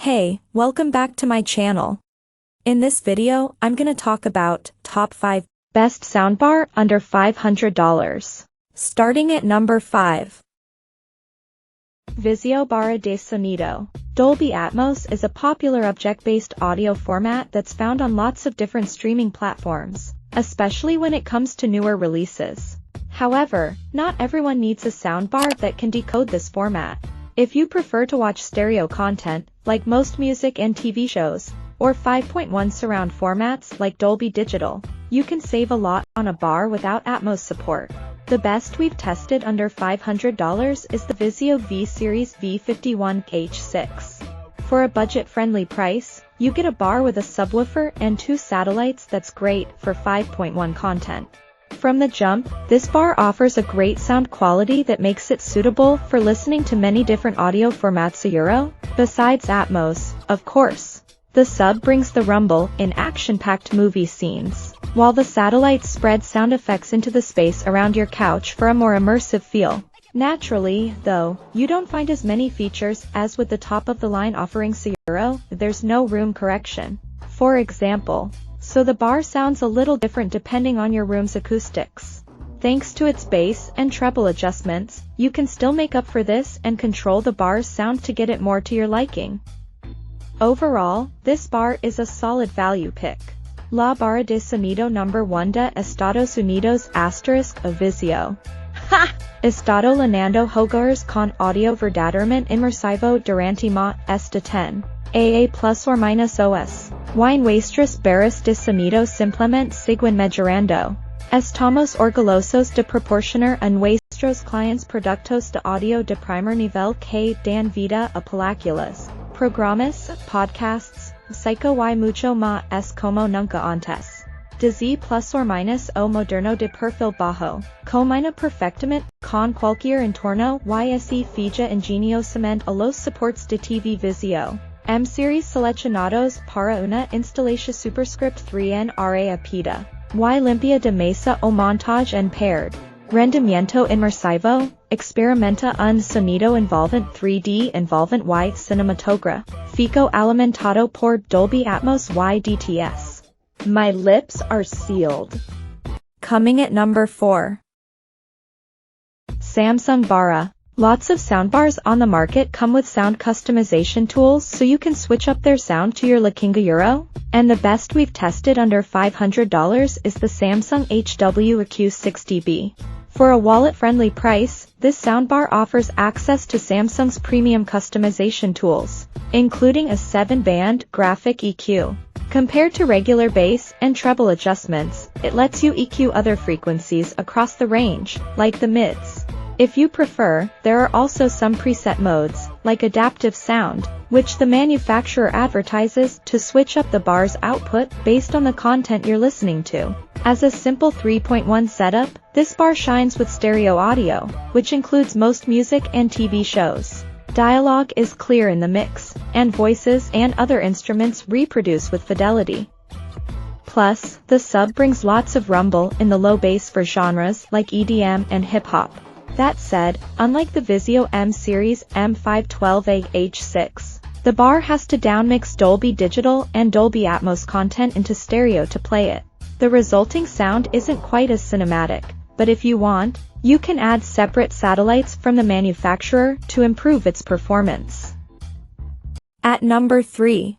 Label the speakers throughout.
Speaker 1: Hey, welcome back to my channel. In this video, I'm gonna talk about top 5 best soundbar under $500. Starting at number 5. VIZIO Barra de Sonido. Dolby Atmos is a popular object-based audio format that's found on lots of different streaming platforms, especially when it comes to newer releases. However, not everyone needs a soundbar that can decode this format. If you prefer to watch stereo content, like most music and TV shows, or 5.1 surround formats like Dolby Digital, you can save a lot on a bar without Atmos support. The best we've tested under $500 is the VIZIO V-Series V51H6. For a budget-friendly price, you get a bar with a subwoofer and 2 satellites that's great for 5.1 content. From the jump, this bar offers a great sound quality that makes it suitable for listening to many different audio formats besides Atmos, of course. The sub brings the rumble in action-packed movie scenes, while the satellites spread sound effects into the space around your couch for a more immersive feel. Naturally, though, you don't find as many features as with the top-of-the-line offerings. There's no room correction, for example. So the bar sounds a little different depending on your room's acoustics. Thanks to its bass and treble adjustments, you can still make up for this and control the bar's sound to get it more to your liking. Overall, this bar is a solid value pick. La Barra de Sonido number 1 de Estados Unidos * VIZIO. Ha! Estado Lanando Hogares con audio verdaderamente inmersivo durante más de 10 AA plus or minus OS. Y nuestras barras de sonido simplemente siguen mejorando. Estamos orgullosos de proporcionar a nuestros clientes productos de audio de primer nivel que dan vida a películas, programas, podcasts, psycho y mucho más como nunca antes. Desde plus or minus o moderno de perfil bajo, combina perfectamente con cualquier entorno y se fija ingeniosamente a los soportes de TV VIZIO. M-Series seleccionados para una instalación superscript 3 en rápida, y limpia de mesa o montaje en paired. Rendimiento inmersivo, experimenta un sonido envolvente 3D envolvente y cinematográfico alimentado por Dolby Atmos y DTS. My lips are sealed. Coming at number 4. Samsung Barra. Lots of soundbars on the market come with sound customization tools so you can switch up their sound to your liking. And the best we've tested under $500 is the Samsung HW-EQ60B. For a wallet-friendly price, this soundbar offers access to Samsung's premium customization tools, including a 7-band graphic EQ. Compared to regular bass and treble adjustments, it lets you EQ other frequencies across the range, like the mids. If you prefer, there are also some preset modes, like adaptive sound, which the manufacturer advertises to switch up the bar's output based on the content you're listening to. As a simple 3.1 setup, this bar shines with stereo audio, which includes most music and TV shows. Dialogue is clear in the mix, and voices and other instruments reproduce with fidelity. Plus, the sub brings lots of rumble in the low bass for genres like EDM and hip-hop. That said, unlike the VIZIO M-Series M512H6, the bar has to downmix Dolby Digital and Dolby Atmos content into stereo to play it. The resulting sound isn't quite as cinematic, but if you want, you can add separate satellites from the manufacturer to improve its performance. At number 3.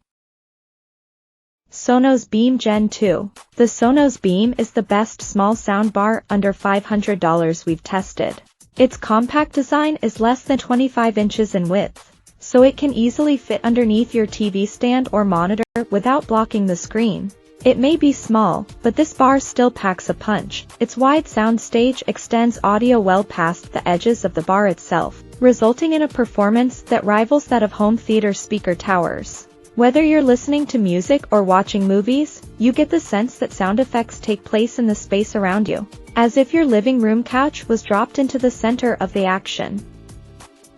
Speaker 1: Sonos Beam Gen 2. The Sonos Beam is the best small soundbar under $500 we've tested. Its compact design is less than 25 inches in width, so it can easily fit underneath your TV stand or monitor without blocking the screen. It may be small, but this bar still packs a punch. Its wide soundstage extends audio well past the edges of the bar itself, resulting in a performance that rivals that of home theater speaker towers. Whether you're listening to music or watching movies, you get the sense that sound effects take place in the space around you, as if your living room couch was dropped into the center of the action.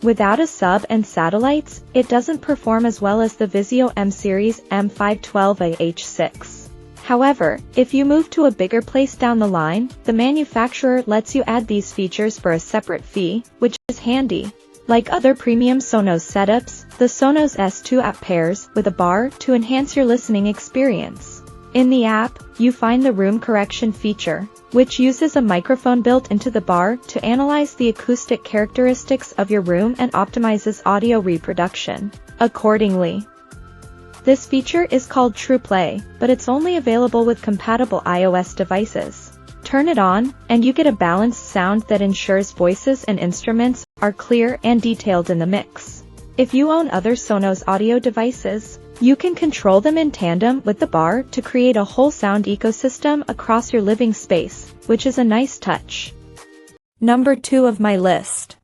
Speaker 1: Without a sub and satellites, it doesn't perform as well as the VIZIO M-Series M512H6. However, if you move to a bigger place down the line, the manufacturer lets you add these features for a separate fee, which is handy. Like other premium Sonos setups, The Sonos S2 app pairs with a bar to enhance your listening experience. In the app, you find the room correction feature, which uses a microphone built into the bar to analyze the acoustic characteristics of your room and optimizes audio reproduction accordingly. This feature is called True Play, but it's only available with compatible iOS devices. Turn it on, and you get a balanced sound that ensures voices and instruments are clear and detailed in the mix. If you own other Sonos audio devices, you can control them in tandem with the bar to create a whole sound ecosystem across your living space, which is a nice touch. Number 2 of my list.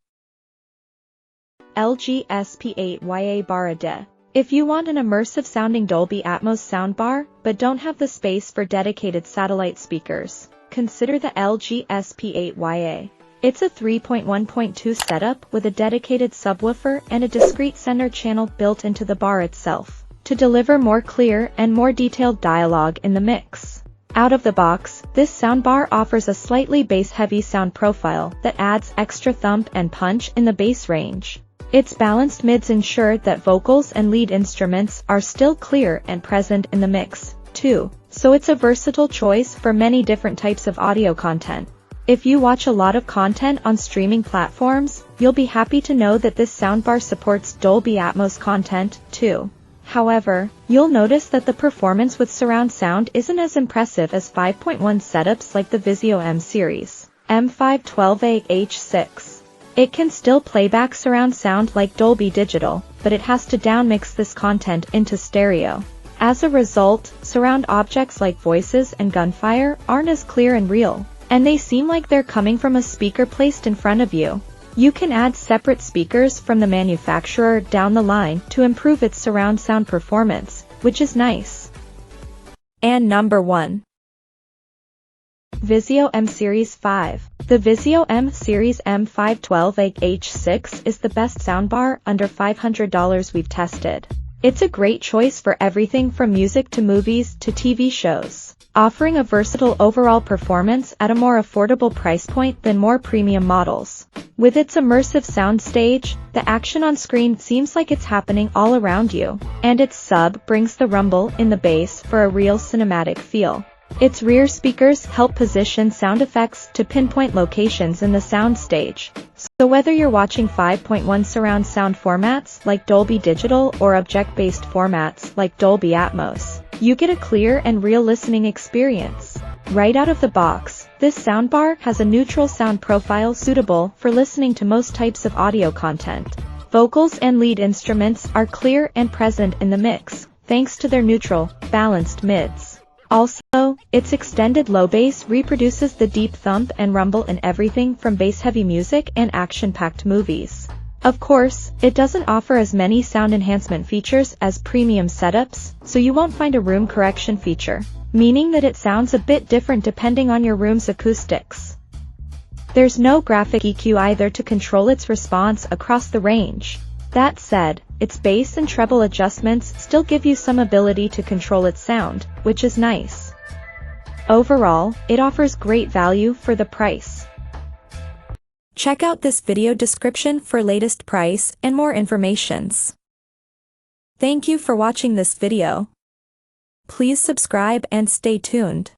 Speaker 1: LG SP8 Barra. If you want an immersive sounding Dolby Atmos soundbar but don't have the space for dedicated satellite speakers, consider the LG SP8 It's a 3.1.2 setup with a dedicated subwoofer and a discrete center channel built into the bar itself, to deliver more clear and more detailed dialogue in the mix. Out of the box, this soundbar offers a slightly bass-heavy sound profile that adds extra thump and punch in the bass range. Its balanced mids ensure that vocals and lead instruments are still clear and present in the mix, too, so it's a versatile choice for many different types of audio content. If you watch a lot of content on streaming platforms, you'll be happy to know that this soundbar supports Dolby Atmos content, too. However, you'll notice that the performance with surround sound isn't as impressive as 5.1 setups like the VIZIO M series, M512AH6. It can still play back surround sound like Dolby Digital, but it has to downmix this content into stereo. As a result, surround objects like voices and gunfire aren't as clear and real, and they seem like they're coming from a speaker placed in front of you. You can add separate speakers from the manufacturer down the line to improve its surround sound performance, which is nice. And number 1. VIZIO M Series 5. The VIZIO M Series M512AH6 is the best soundbar under $500 we've tested. It's a great choice for everything from music to movies to TV shows, offering a versatile overall performance at a more affordable price point than more premium models. With its immersive soundstage, the action on screen seems like it's happening all around you, and its sub brings the rumble in the bass for a real cinematic feel. Its rear speakers help position sound effects to pinpoint locations in the soundstage, so whether you're watching 5.1 surround sound formats like Dolby Digital or object-based formats like Dolby Atmos, you get a clear and real listening experience. Right out of the box, this soundbar has a neutral sound profile suitable for listening to most types of audio content. Vocals and lead instruments are clear and present in the mix, thanks to their neutral, balanced mids. Also, its extended low bass reproduces the deep thump and rumble in everything from bass-heavy music and action-packed movies. Of course, it doesn't offer as many sound enhancement features as premium setups, so you won't find a room correction feature, meaning that it sounds a bit different depending on your room's acoustics. There's no graphic EQ either to control its response across the range. That said, its bass and treble adjustments still give you some ability to control its sound, which is nice. Overall, it offers great value for the price. Check out this video description for latest price and more informations. Thank you for watching this video. Please subscribe and stay tuned.